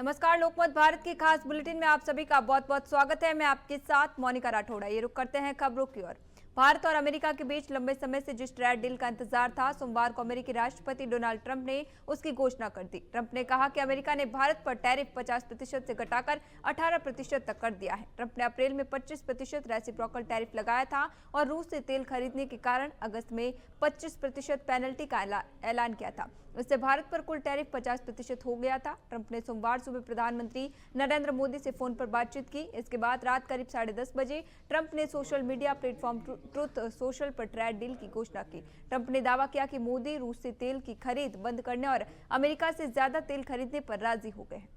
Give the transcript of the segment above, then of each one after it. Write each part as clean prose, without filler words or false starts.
नमस्कार, लोकमत भारत की खास बुलेटिन में आप सभी का बहुत बहुत स्वागत है। मैं आपके साथ मोनिका राठौड़ा। ये रुक करते हैं खबरों की ओर। भारत और अमेरिका के बीच लंबे समय से जिस ट्रेड डील का इंतजार था, सोमवार को अमेरिकी राष्ट्रपति डोनाल्ड ट्रंप ने उसकी घोषणा कर दी। ट्रंप ने कहा कि अमेरिका ने भारत पर टैरिफ 50% से घटाकर 18% तक कर दिया है। ट्रंप ने अप्रैल में 25% रेसिप्रोकल टैरिफ लगाया था और रूस से तेल खरीदने के कारण अगस्त में 25% पेनल्टी का ऐलान किया था। इससे भारत पर कुल टैरिफ 50% हो गया था। ट्रंप ने सोमवार सुबह प्रधानमंत्री नरेंद्र मोदी से फोन पर बातचीत की। इसके बाद रात करीब 10:30 बजे ट्रंप ने social media platform truth social पर ट्रेड डील की घोषणा की। ट्रंप ने दावा किया कि मोदी रूस से तेल की खरीद बंद करने और अमेरिका से ज्यादा तेल खरीदने पर राजी हो गए हैं।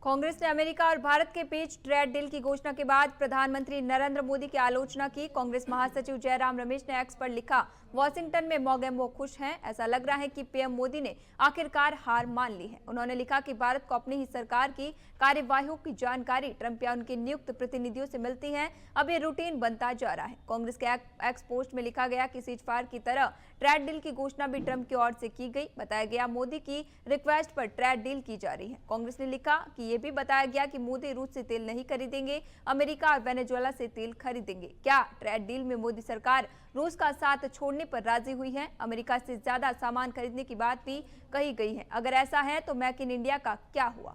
कांग्रेस ने अमेरिका और भारत के बीच ट्रेड डील की घोषणा के बाद प्रधानमंत्री नरेंद्र मोदी की आलोचना की। कांग्रेस महासचिव जयराम रमेश ने एक्स पर लिखा, वॉशिंगटन में मोगेम्बो खुश हैं। ऐसा लग रहा है कि पीएम मोदी ने आखिरकार हार मान ली है। उन्होंने लिखा कि भारत को अपनी ही सरकार की कार्यवाहियों की जानकारी ट्रंप या उनके नियुक्त प्रतिनिधियों से मिलती है। अब ये रूटीन बनता जा रहा है। कांग्रेस के एक्स पोस्ट में लिखा गया कि सीज फायर की तरह ट्रेड डील की घोषणा भी ट्रंप की ओर से की गई। बताया गया मोदी की रिक्वेस्ट पर ट्रेड डील की जा रही है। कांग्रेस ने लिखा कि ये भी बताया गया कि मोदी रूस से तेल नहीं खरीदेंगे, अमेरिका और वेनेजुएला से तेल खरीदेंगे। क्या ट्रेड डील में मोदी सरकार रूस का साथ छोड़ने पर राजी हुई है? अमेरिका से ज्यादा सामान खरीदने की बात भी कही गई है। अगर ऐसा है तो मेक इन इंडिया का क्या हुआ?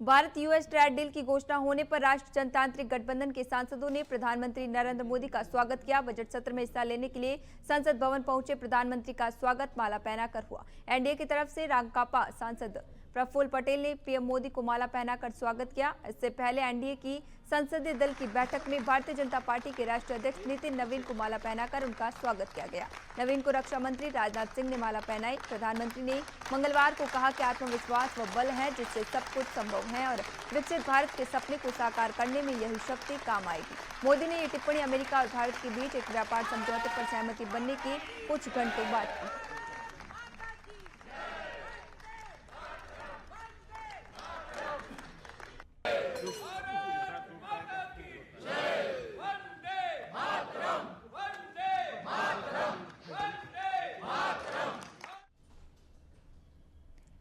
भारत यूएस ट्रेड डील की घोषणा होने पर राष्ट्रीय जनतांत्रिक गठबंधन के सांसदों ने प्रधानमंत्री नरेंद्र मोदी का स्वागत किया। बजट सत्र में हिस्सा लेने के लिए संसद भवन पहुंचे प्रधानमंत्री का स्वागत माला पहनाकर हुआ। एनडीए की तरफ से रांकापा सांसद प्रफुल्ल पटेल ने पीएम मोदी को माला पहनाकर स्वागत किया। इससे पहले एनडीए की संसदीय दल की बैठक में भारतीय जनता पार्टी के राष्ट्रीय अध्यक्ष नितिन नवीन को माला पहनाकर उनका स्वागत किया गया। नवीन को रक्षा मंत्री राजनाथ सिंह ने माला पहनाई। प्रधानमंत्री ने मंगलवार को कहा कि आत्मविश्वास वह बल है जिससे सब कुछ संभव है और विकसित भारत के सपने को साकार करने में यही शक्ति काम आएगी। मोदी ने ये टिप्पणी अमेरिका और भारत के बीच एक व्यापार समझौते पर सहमति बनने के कुछ घंटों बाद की।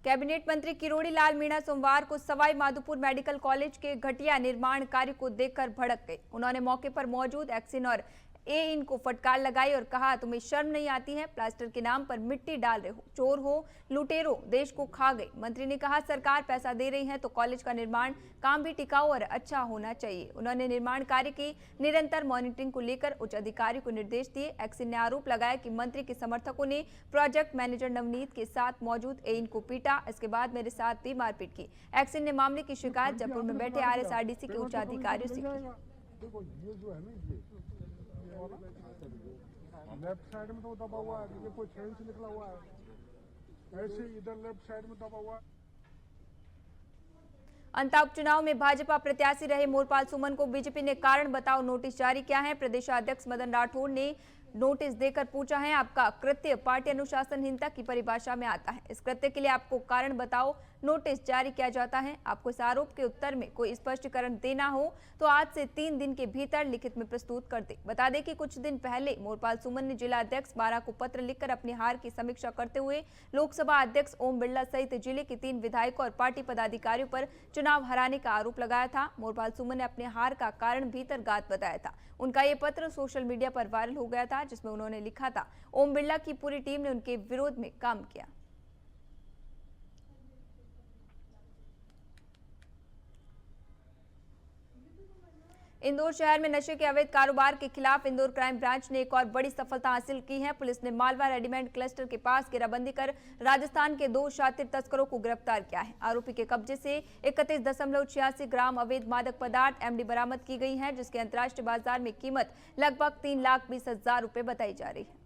कैबिनेट मंत्री किरोड़ी लाल मीणा सोमवार को सवाई माधोपुर मेडिकल कॉलेज के घटिया निर्माण कार्य को देखकर भड़क गए। उन्होंने मौके पर मौजूद एक्सिन और इन को फटकार लगाई और कहा, तुम्हें शर्म नहीं आती है? प्लास्टर के नाम पर मिट्टी डाल रहे हो, चोर हो, लुटेरो, देश को खा गए। मंत्री ने कहा, सरकार पैसा दे रही है तो कॉलेज का निर्माण काम भी टिकाऊ और अच्छा होना चाहिए। उन्होंने निर्माण कार्य की निरंतर मॉनिटरिंग को लेकर उच्च अधिकारी को निर्देश दिए। एक्सिन ने आरोप लगाया कि मंत्री के समर्थकों ने प्रोजेक्ट मैनेजर नवनीत के साथ मौजूद एइन को पीटा। इसके बाद मेरे साथ भी मारपीट की। एक्सिन ने मामले की शिकायत जयपुर में बैठे आरएसआरडीसी के उच्च अधिकारियों से की। लेफ्ट साइड में तो दबा हुआ है, ये कोई चैन से निकला हुआ है, ऐसे इधर लेफ्ट साइड में दबा हुआ है। अंता उपचुनाव में भाजपा प्रत्याशी रहे मोरपाल सुमन को बीजेपी ने कारण बताओ नोटिस जारी किया है। प्रदेशाध्यक्ष मदन राठौड़ ने नोटिस देकर पूछा है, आपका कृत्य पार्टी अनुशासन संहिता की परिभाषा में आता है। इस कृत्य के लिए आपको कारण बताओ नोटिस जारी किया जाता है। आपको इस आरोप के उत्तर में कोई स्पष्टीकरण देना हो तो आज से 3 दिन के भीतर लिखित में प्रस्तुत कर दे। बता दें कि कुछ दिन पहले मोरपाल सुमन ने जिला अध्यक्ष 12 को पत्र लिखकर अपनी हार की समीक्षा करते हुए लोकसभा अध्यक्ष ओम बिरला सहित जिले के 3 विधायकों और पार्टी पदाधिकारियों पर चुनाव हराने का आरोप लगाया था। मोरपाल सुमन ने अपने हार का कारण भीतरगात बताया था। उनका ये पत्र सोशल मीडिया पर वायरल हो गया था, जिसमें उन्होंने लिखा था, ओम बिरला की पूरी टीम ने उनके विरोध में काम किया। इंदौर शहर में नशे के अवैध कारोबार के खिलाफ इंदौर क्राइम ब्रांच ने एक और बड़ी सफलता हासिल की है। पुलिस ने मालवा रेडीमेड क्लस्टर के पास घेराबंदी कर राजस्थान के 2 शातिर तस्करों को गिरफ्तार किया है। आरोपी के कब्जे से 31.86 ग्राम अवैध मादक पदार्थ एमडी बरामद की गई है, जिसके अंतर्राष्ट्रीय बाजार में कीमत लगभग 3,20,000 रुपए बताई जा रही है।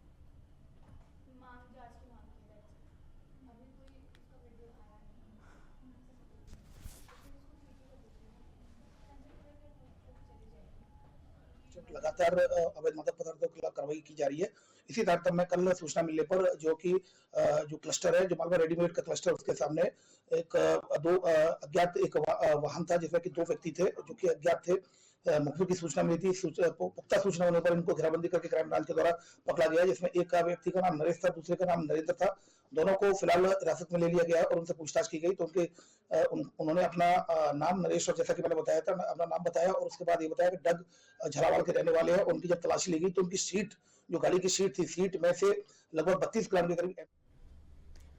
लगातार अवैध मादक पदार्थों के खिलाफ कार्रवाई की जा रही है। इसी तरह में कल सूचना मिलने पर जो क्लस्टर है, जो मालवा रेडीमेड का क्लस्टर, उसके सामने एक अज्ञात एक वाहन था जिसमें कि 2 व्यक्ति थे जो कि अज्ञात थे। मुखबिर की सूचना मिली थी। पुख्ता सूचना होने पर इनको घेराबंदी करके क्राइम ब्रांच के द्वारा पकड़ा गया, जिसमें एक का व्यक्ति का नाम नरेश था, दूसरे का नाम नरेंद्र था। दोनों को फिलहाल हिरासत में ले लिया गया है और उनसे पूछताछ की गई तो उन्होंने अपना नाम नरेश और जैसा कि मैंने बताया था अपना नाम बताया और उसके बाद ये बताया कि डग झालावाड़ के रहने वाले हैं। उनकी जब तलाशी ली गई तो उनकी सीट, जो गाड़ी की सीट थी, सीट में से लगभग 32 ग्राम के करीब।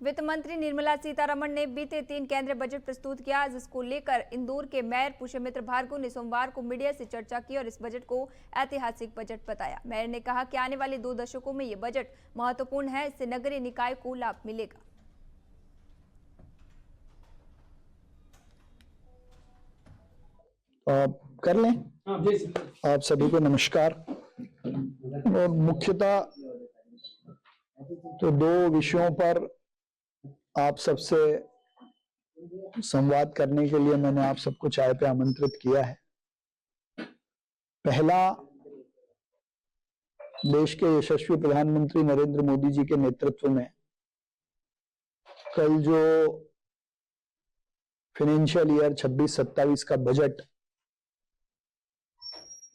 वित्त मंत्री निर्मला सीतारमण ने बीते 3 केंद्रीय बजट प्रस्तुत किया। आज इसको लेकर इंदौर के मेयर पुष्यमित्र भार्गव ने सोमवार को मीडिया से चर्चा की और इस बजट को ऐतिहासिक बजट बताया। मेयर ने कहा कि आने वाले 2 दशकों में ये बजट महत्वपूर्ण है, इससे नगरीय निकाय को लाभ मिलेगा। कर लें। आप सभी को नमस्कार। और मुख्यतः तो 2 विषयों पर आप सबसे संवाद करने के लिए मैंने आप सबको चाय पे आमंत्रित किया है। पहला, देश के यशस्वी प्रधानमंत्री नरेंद्र मोदी जी के नेतृत्व में कल जो फाइनेंशियल ईयर 26-27 का बजट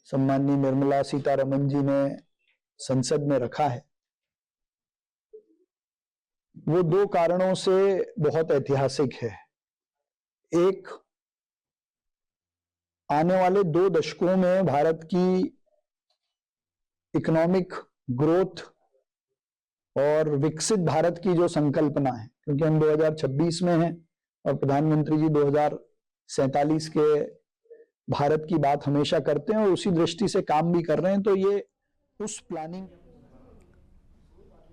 सम्माननीय निर्मला सीतारमण जी ने संसद में रखा है, वो 2 कारणों से बहुत ऐतिहासिक है। एक, आने वाले 2 दशकों में भारत की इकोनॉमिक ग्रोथ और विकसित भारत की जो संकल्पना है, क्योंकि हम 2026 में हैं और प्रधानमंत्री जी 2047 के भारत की बात हमेशा करते हैं और उसी दृष्टि से काम भी कर रहे हैं, तो ये उस प्लानिंग।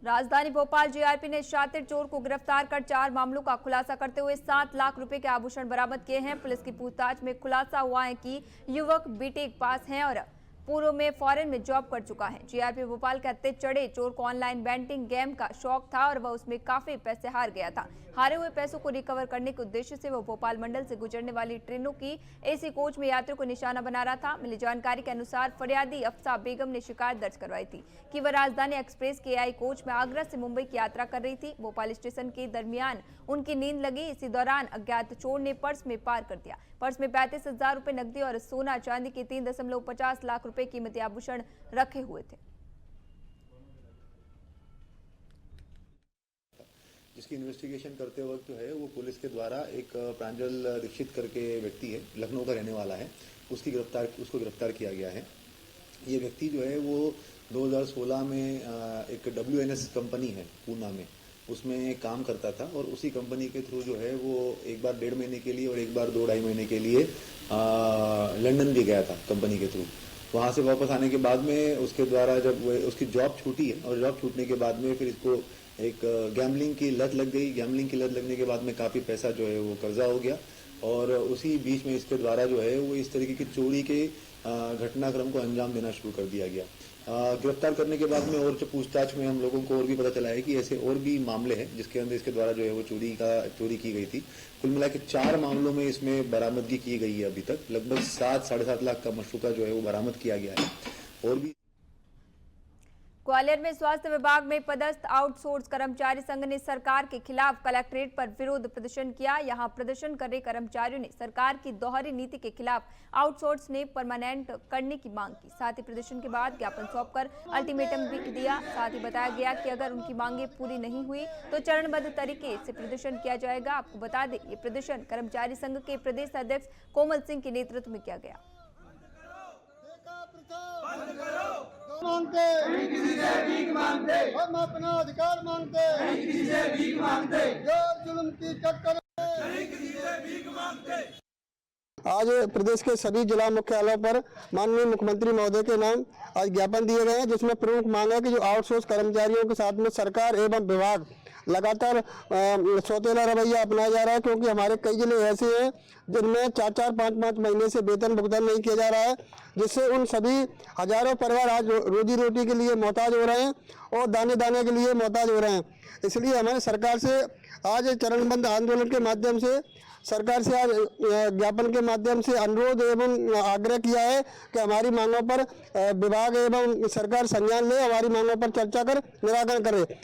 राजधानी भोपाल जीआरपी ने शातिर चोर को गिरफ्तार कर 4 मामलों का खुलासा करते हुए 7 लाख रुपए के आभूषण बरामद किए हैं। पुलिस की पूछताछ में खुलासा हुआ है कि युवक बीटेक पास हैं और पूर्व में फॉरेन में जॉब कर चुका है। जीआरपी भोपाल के हत्थे चढ़े चोर को ऑनलाइन बैंटिंग गेम का शौक था और वह उसमें काफी पैसे हार गया था। हारे हुए पैसों को रिकवर करने के उद्देश्य से वह भोपाल मंडल से गुजरने वाली ट्रेनों की एसी कोच में यात्रियों को निशाना बना रहा था। मिली जानकारी के अनुसार फरियादी अफसा बेगम ने शिकायत दर्ज करवाई थी कि वह राजधानी एक्सप्रेस के एआई कोच में आगरा से मुंबई की यात्रा कर रही थी। भोपाल स्टेशन के दरमियान उनकी नींद लगी। इसी दौरान अज्ञात चोर ने पर्स में पार कर दिया। पर्स में 35,000 रुपए नकदी और सोना चांदी के 3.50 लाख रुपए कीमती आभूषण रखे हुए थे। जिसकी इन्वेस्टिगेशन करते वक्त जो है वो पुलिस के द्वारा एक प्रांजल दीक्षित करके व्यक्ति है, लखनऊ का रहने वाला है, उसको गिरफ्तार किया गया है। ये व्यक्ति जो है वो 2016 में एक WNS कंपनी है पूना में, उसमें काम करता था और उसी कंपनी के थ्रू जो है वो एक बार 1.5 महीने के लिए और एक बार 2-2.5 महीने के लिए लंदन भी गया था कंपनी के थ्रू। वहाँ से वापस आने के बाद में उसके द्वारा जब उसकी जॉब छूटी है और जॉब छूटने के बाद में फिर इसको एक गैम्बलिंग की लत लग गई। गैम्बलिंग की लत लगने के बाद में काफ़ी पैसा जो है वो कर्जा हो गया और उसी बीच में इसके द्वारा जो है वो इस तरीके की चोरी के घटनाक्रम को अंजाम देना शुरू कर दिया गया। गिरफ्तार करने के बाद में और पूछताछ में हम लोगों को और भी पता चला है कि ऐसे और भी मामले हैं जिसके अंदर इसके द्वारा जो है वो चोरी की गई थी। कुल मिला के 4 मामलों में इसमें बरामदगी की गई है। अभी तक लगभग 7-7.5 लाख का मशरूका जो है वो बरामद किया गया है। और भी ग्वालियर में स्वास्थ्य विभाग में पदस्थ आउटसोर्स कर्मचारी संघ ने सरकार के खिलाफ कलेक्ट्रेट पर विरोध प्रदर्शन किया। यहां प्रदर्शन कर रहे कर्मचारियों ने सरकार की दोहरी नीति के खिलाफ आउटसोर्स ने परमानेंट करने की मांग की। साथ ही प्रदर्शन के बाद ज्ञापन सौंपकर अल्टीमेटम भी दिया। साथ ही बताया गया कि अगर उनकी मांगे पूरी नहीं हुई तो चरणबद्ध तरीके से प्रदर्शन किया जाएगा। आपको बता दें, ये प्रदर्शन कर्मचारी संघ के प्रदेश अध्यक्ष कोमल सिंह के नेतृत्व में किया गया। मांगते नहीं, किसी से भीख मांगते, हम अपना अधिकार मांगते नहीं, किसी से भीख मांगते, जोर जुल्म की टक्कर नहीं, किसी से भीख मांगते। आज प्रदेश के सभी जिला मुख्यालयों पर माननीय मुख्यमंत्री महोदय के नाम आज ज्ञापन दिए गए हैं, जिसमें प्रमुख मांग है कि जो आउटसोर्स कर्मचारियों के साथ में सरकार एवं विभाग लगातार सौतेला रवैया अपनाया जा रहा है, क्योंकि हमारे कई जिले ऐसे हैं जिनमें 4-4, 5-5 महीने से वेतन भुगतान नहीं किया जा रहा है, जिससे उन सभी हजारों परिवार आज रोजी रोटी के लिए मोहताज हो रहे हैं और दाने दाने के लिए मोहताज हो रहे हैं। इसलिए हमारे सरकार से आज चरणबद्ध आंदोलन के माध्यम से सरकार से आज ज्ञापन के माध्यम से अनुरोध एवं आग्रह किया है कि हमारी मांगों पर विभाग एवं सरकार संज्ञान ले, हमारी मांगों पर चर्चा कर निराकरण करे।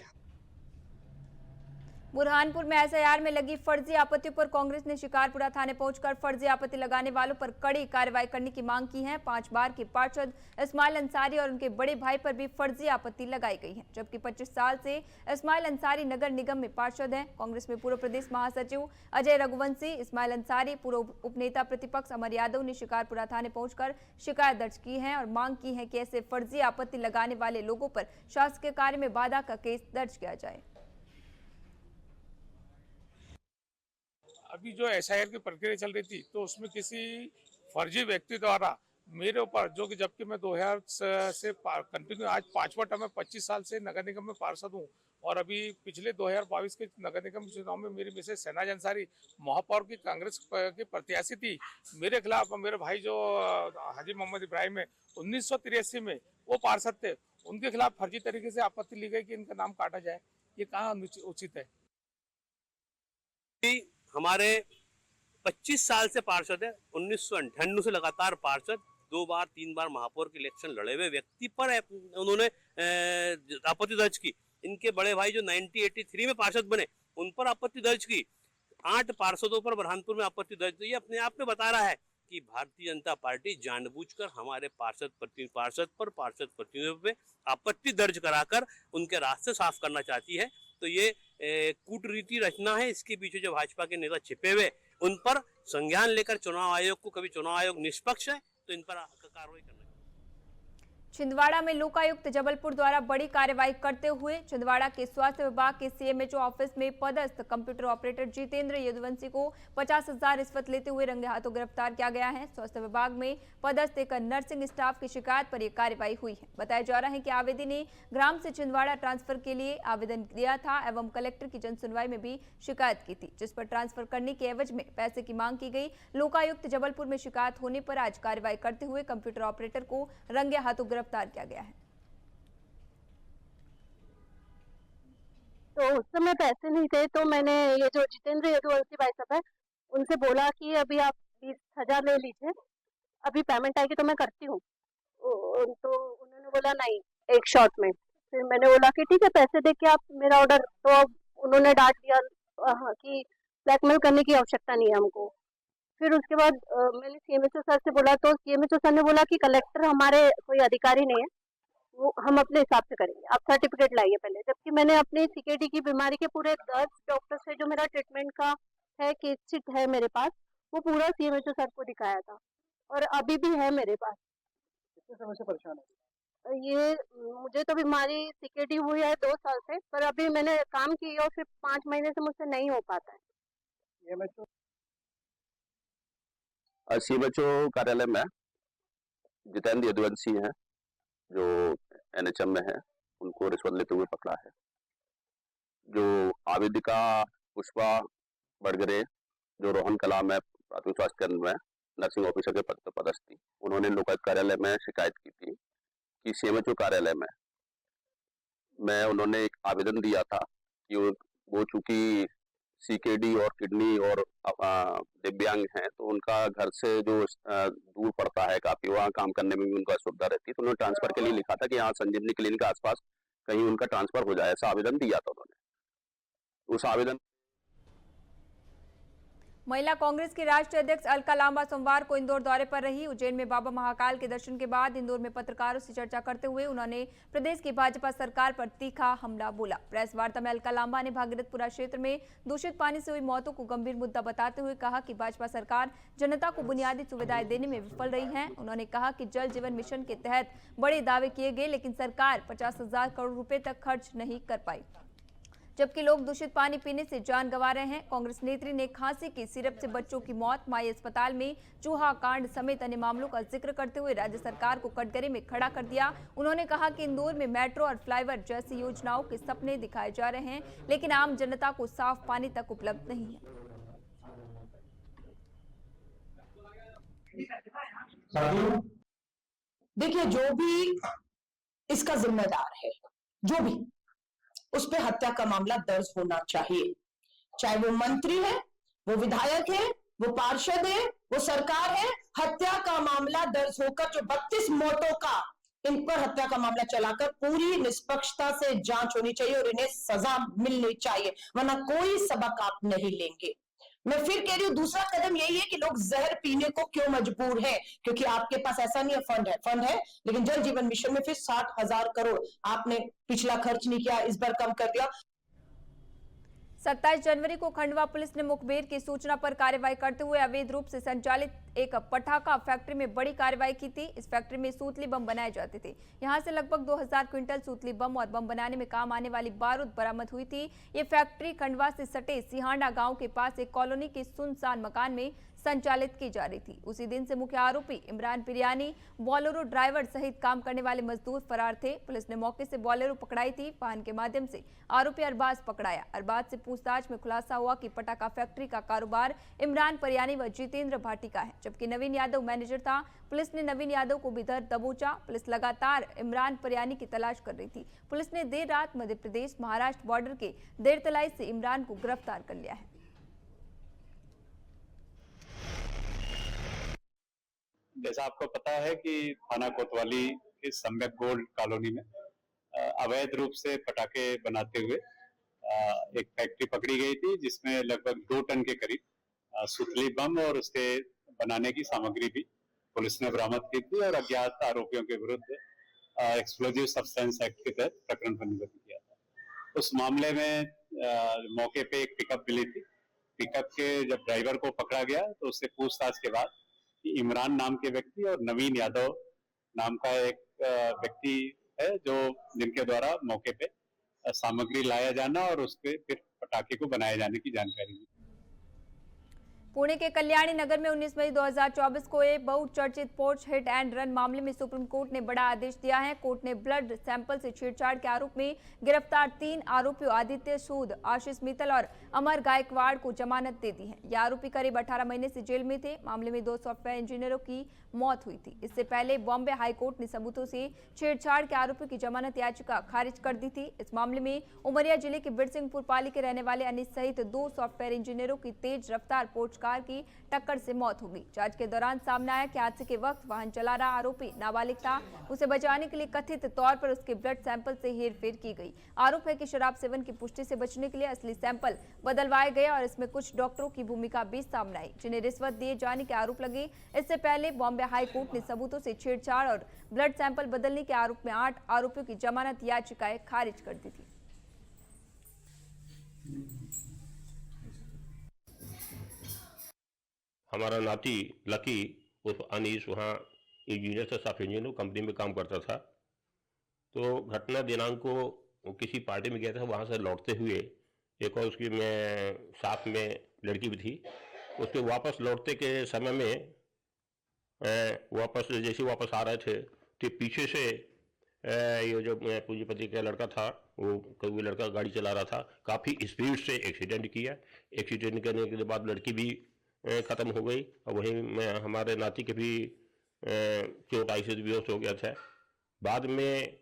बुरहानपुर में एसआईआर में लगी फर्जी आपत्तियों पर कांग्रेस ने शिकारपुरा थाने पहुंचकर फर्जी आपत्ति लगाने वालों पर कड़ी कार्रवाई करने की मांग की है। 5 बार के पार्षद इस्माइल अंसारी और उनके बड़े भाई पर भी फर्जी आपत्ति लगाई गई है, जबकि 25 साल से इस्माइल अंसारी नगर निगम में पार्षद हैं। कांग्रेस में पूर्व प्रदेश महासचिव अजय रघुवंशी, इस्माइल अंसारी, पूर्व उपनेता प्रतिपक्ष अमर यादव ने शिकारपुरा थाने पहुंचकर शिकायत दर्ज की है और मांग की है कि ऐसे फर्जी आपत्ति लगाने वाले लोगों पर शासकीय कार्य में बाधा का केस दर्ज किया जाए। अभी जो एसआईआर की प्रक्रिया चल रही थी तो उसमें किसी फर्जी व्यक्ति द्वारा मेरे ऊपर, जो कि जबकि मैं 2000 से कंटिन्यू आज 5वां टर्म में 25 साल से नगर निगम में पार्षद हूं और अभी पिछले 2022 के नगर निगम चुनाव में मेरी मिसेस शहनाज अंसारी महापौर की कांग्रेस की प्रत्याशी थी। मेरे खिलाफ मेरे भाई जो हाजी मोहम्मद इब्राहिम है 1983 में वो पार्षद थे, उनके खिलाफ फर्जी तरीके से आपत्ति ली गई कि इनका नाम काटा जाए। ये कहाँ उचित है? हमारे 25 साल से पार्षद है, 1998 से लगातार पार्षद, 2 बार 3 बार महापौर के इलेक्शन लड़े हुए व्यक्ति पर उन्होंने आपत्ति दर्ज की। इनके बड़े भाई जो 1983 में पार्षद बने उन पर आपत्ति दर्ज की। 8 पार्षदों पर बुरहानपुर में आपत्ति दर्ज की। ये अपने आप में बता रहा है कि भारतीय जनता पार्टी जानबूझकर हमारे पार्षद प्रतिनिधियों पे आपत्ति दर्ज कराकर उनके रास्ते साफ करना चाहती है। तो ये कूटनीति रचना है। इसके पीछे जो भाजपा के नेता छिपे हुए उन पर संज्ञान लेकर चुनाव आयोग को, कभी चुनाव आयोग निष्पक्ष है तो इन पर कार्रवाई करना। छिंदवाड़ा में लोकायुक्त जबलपुर द्वारा बड़ी कार्रवाई करते हुए छिंदवाड़ा के स्वास्थ्य विभाग के सीएमएचओ ऑफिस में पदस्थ कंप्यूटर ऑपरेटर जितेंद्र यदुवंशी को 50,000 रिश्वत लेते हुए रंगे हाथों गिरफ्तार किया गया है। स्वास्थ्य विभाग में पदस्थ एक नर्सिंग स्टाफ की शिकायत पर यह कार्रवाई हुई है। बताया जा रहा है कि आवेदक ने ग्राम से छिंदवाड़ा ट्रांसफर के लिए आवेदन दिया था एवं कलेक्टर की जनसुनवाई में भी शिकायत की थी, जिस पर ट्रांसफर करने के एवज में पैसे की मांग की गई। लोकायुक्त जबलपुर में शिकायत होने पर आज कार्रवाई करते हुए कंप्यूटर ऑपरेटर को रंगे हाथों गिरफ्तार किया गया है। तो उस समय पैसे नहीं थे तो मैंने ये जो जितेंद्र यदुवंशी भाई साहब है उनसे बोला कि अभी आप 20,000 ले लीजिए, अभी पेमेंट आएगी तो मैं करती हूँ। तो उन्होंने बोला नहीं, एक शॉट में। फिर मैंने बोला कि ठीक है पैसे दे के आप मेरा ऑर्डर, तो उन्होंने डांट दिया कि ब्लैकमेल करने की आवश्यकता नहीं है हमको। फिर उसके बाद मैंने सीएमएचओ सर से बोला तो सीएमएचओ सर ने बोला कि कलेक्टर हमारे कोई अधिकारी नहीं है, वो हम अपने हिसाब से करेंगे, आप सर्टिफिकेट लाइए पहले। जबकि मैंने अपने सीकेडी की बीमारी के पूरे 10 डॉक्टर से जो मेरा ट्रीटमेंट का है, केस शीट है मेरे पास, वो पूरा सीएमएचओ सर को दिखाया था और अभी भी है मेरे पास। कितने समय से परेशान है? ये मुझे तो बीमारी सीकेडी हुई है 2 साल से, पर अभी मैंने काम किया और फिर 5 महीने से मुझसे नहीं हो पाता है। सीएमएचओ कार्यालय में जितेंद्र यदुवंशी हैं जो एनएचएम में है, उनको रिश्वत लेते हुए पकड़ा है। जो आवेदिका पुष्पा बड़गरे जो रोहन कला में प्राथमिक स्वास्थ्य केंद्र में नर्सिंग ऑफिसर के पद पर पदस्थ थी, उन्होंने लोकायुक्त कार्यालय में शिकायत की थी कि सीएमएचओ कार्यालय में उन्होंने एक आवेदन दिया था कि वो चूंकि सीकेडी और किडनी और दिव्यांग हैं तो उनका घर से जो दूर पड़ता है काफी, वहाँ काम करने में भी उनका असुविधा रहती है, तो उन्होंने ट्रांसफर के लिए लिखा था कि यहाँ संजीवनी क्लिनिक के आसपास कहीं उनका ट्रांसफर हो जाए, ऐसा आवेदन दिया था उन्होंने। उस आवेदन महिला कांग्रेस की राष्ट्रीय अध्यक्ष अलका लांबा सोमवार को इंदौर दौरे पर रही। उज्जैन में बाबा महाकाल के दर्शन के बाद इंदौर में पत्रकारों से चर्चा करते हुए उन्होंने प्रदेश की भाजपा सरकार पर तीखा हमला बोला। प्रेस वार्ता में अलका लांबा ने भागीरथपुरा क्षेत्र में दूषित पानी से हुई मौतों को गंभीर मुद्दा बताते हुए कहा कि भाजपा सरकार जनता को बुनियादी सुविधाएं देने में विफल रही है। उन्होंने कहा कि जल जीवन मिशन के तहत बड़े दावे किए गए, लेकिन सरकार 50,000 करोड़ रुपए तक खर्च नहीं कर पाई, जबकि लोग दूषित पानी पीने से जान गंवा रहे हैं। कांग्रेस नेत्री ने खांसी की सिरप से बच्चों की मौत, माई अस्पताल में चूहा कांड समेत अन्य मामलों का जिक्र करते हुए राज्य सरकार को कटघरे में खड़ा कर दिया। उन्होंने कहा कि इंदौर में मेट्रो और फ्लाईओवर जैसी योजनाओं के सपने दिखाए जा रहे हैं, लेकिन आम जनता को साफ पानी तक उपलब्ध नहीं है। देखिए, जो भी इसका जिम्मेदार है, जो भी उस पे हत्या का मामला दर्ज होना चाहिए, चाहे वो मंत्री है, वो विधायक है, वो पार्षद है, वो सरकार है। हत्या का मामला दर्ज होकर जो 32 मौतों का इन पर हत्या का मामला चलाकर पूरी निष्पक्षता से जांच होनी चाहिए और इन्हें सजा मिलनी चाहिए, वरना कोई सबक आप नहीं लेंगे। मैं फिर कह रही हूँ, दूसरा कदम यही है कि लोग जहर पीने को क्यों मजबूर है, क्योंकि आपके पास ऐसा नहीं है, फंड है, लेकिन जल जीवन मिशन में फिर 60,000 करोड़ आपने पिछला खर्च नहीं किया, इस बार कम कर दिया। 27 जनवरी को खंडवा पुलिस ने मुखबिर की सूचना पर कार्रवाई करते हुए अवैध रूप से संचालित एक पटाखा फैक्ट्री में बड़ी कार्रवाई की थी। इस फैक्ट्री में सूतली बम बनाए जाते थे। यहां से लगभग 2000 क्विंटल सूतली बम और बम बनाने में काम आने वाली बारूद बरामद हुई थी। ये फैक्ट्री खंडवा से सटे सिहांडा गांव के पास एक कॉलोनी के सुनसान मकान में संचालित की जा रही थी। उसी दिन से मुख्य आरोपी इमरान पिरियानी, बोलेरो ड्राइवर सहित काम करने वाले मजदूर फरार थे। पुलिस ने मौके से बोलेरो पकड़ाई थी। वाहन के माध्यम से आरोपी अरबाज पकड़ाया। अरबाज से पूछताछ में खुलासा हुआ कि पटाखा फैक्ट्री का कारोबार इमरान पिरियानी व जितेंद्र भाटी का है, जबकि नवीन यादव मैनेजर था। पुलिस ने नवीन यादव को भी दबोचा। पुलिस लगातार इमरान पिरियानी की तलाश कर रही थी। पुलिस ने देर रात मध्य प्रदेश महाराष्ट्र बॉर्डर के देरतलाई से इमरान को गिरफ्तार कर लिया है। जैसा आपको पता है कि थाना कोतवाली के सम्यक गोल्ड कॉलोनी में अवैध रूप से पटाखे बनाते हुए एक फैक्ट्री पकड़ी गई थी, जिसमें लगभग 2 टन के करीब सुतली बम और उसके बनाने की सामग्री भी पुलिस ने बरामद की थी और अज्ञात आरोपियों के विरुद्ध एक्सप्लोजिव सब्सटेंस एक्ट के तहत प्रकरण पंजीबद्ध किया था। उस मामले में मौके पे एक पिकअप मिली थी। पिकअप के जब ड्राइवर को पकड़ा गया तो उससे पूछताछ के बाद इमरान नाम के व्यक्ति और नवीन यादव नाम का एक व्यक्ति है, जो जिनके द्वारा मौके पे सामग्री लाया जाना और उसके फिर पटाखे को बनाए जाने की जानकारी दी। पुणे के कल्याणी नगर में 19 मई 2024 को एक बहुचर्चित पोर्च हिट एंड रन मामले में सुप्रीम कोर्ट ने बड़ा आदेश दिया है। कोर्ट ने ब्लड सैंपल से छेड़छाड़ के आरोप में गिरफ्तार 3 आरोपियों आदित्य सूद, आशीष मित्तल और अमर गायकवाड़ को जमानत दे दी है। ये आरोपी करीब 18 महीने से जेल में थे। मामले में 2 सॉफ्टवेयर इंजीनियरों की मौत हुई थी। इससे पहले बॉम्बे हाईकोर्ट ने सबूतों से छेड़छाड़ के आरोपियों की जमानत याचिका खारिज कर दी थी। इस मामले में उमरिया जिले के बिरसिंहपुर पाली के रहने वाले अनिस सहित 2 सॉफ्टवेयर इंजीनियरों की तेज रफ्तार पोर्च कार की टक्कर से मौत हो गई। जांच के दौरान सामने आया कि हादसे के वक्त वाहन चला रहा आरोपी नाबालिग था। उसे बचाने के लिए कथित तौर पर उसके ब्लड सैंपल से हेरफेर की गई। आरोप है कि शराब सेवन की पुष्टि से बचने के लिए असली सैंपल बदलवाए गए और इसमें कुछ डॉक्टरों की भूमिका भी सामने आई, जिन्हें रिश्वत दिए जाने के आरोप लगे। इससे पहले बॉम्बे हाई कोर्ट ने सबूतों से छेड़छाड़ और ब्लड सैंपल बदलने के आरोप में 8 आरोपियों की जमानत याचिकाएं खारिज कर दी थी। हमारा नाती लकी उस अनीस वहाँ इंजीनियर से सॉफ्ट इंजीनियर कंपनी में काम करता था। तो घटना दिनांक को वो किसी पार्टी में गया था। वहाँ से लौटते हुए एक और उसकी में साथ में लड़की भी थी। उसके वापस लौटते के समय में जैसे वापस आ रहे थे तो पीछे से ये जो पूंजीपति का लड़का था, वो लड़का गाड़ी चला रहा था, काफ़ी स्पीड से एक्सीडेंट किया। एक्सीडेंट करने के बाद लड़की भी ख़त्म हो गई और वहीं में हमारे नाती के भी चोट आई से बेहोश हो गया था। बाद में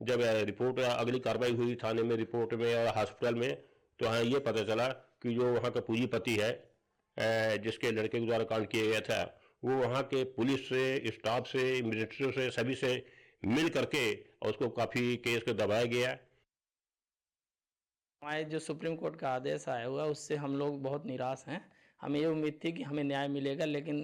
जब रिपोर्ट अगली कार्रवाई हुई थाने में, रिपोर्ट में और हॉस्पिटल में, तो हाँ ये पता चला कि जो वहाँ का पूंजीपति है जिसके लड़के के द्वारा कांड किया गया था, वो वहाँ के पुलिस से, स्टाफ से, मिलिट्री से, सभी से मिल करके और उसको काफ़ी केस को दबाया गया। हमारे जो सुप्रीम कोर्ट का आदेश आया हुआ उससे हम लोग बहुत निराश हैं। हमें ये उम्मीद थी कि हमें न्याय मिलेगा, लेकिन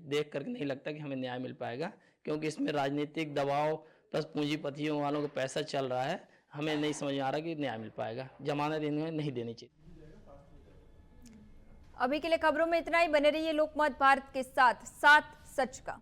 देख कर नहीं लगता कि हमें न्याय मिल पाएगा, क्योंकि इसमें राजनीतिक दबाव प्लस पूंजीपतियों वालों का पैसा चल रहा है। हमें नहीं समझ में आ रहा कि न्याय मिल पाएगा। जमानत इन्हें नहीं देनी चाहिए। अभी के लिए खबरों में इतना ही। बने रहिए लोकमत भारत के साथ सच का।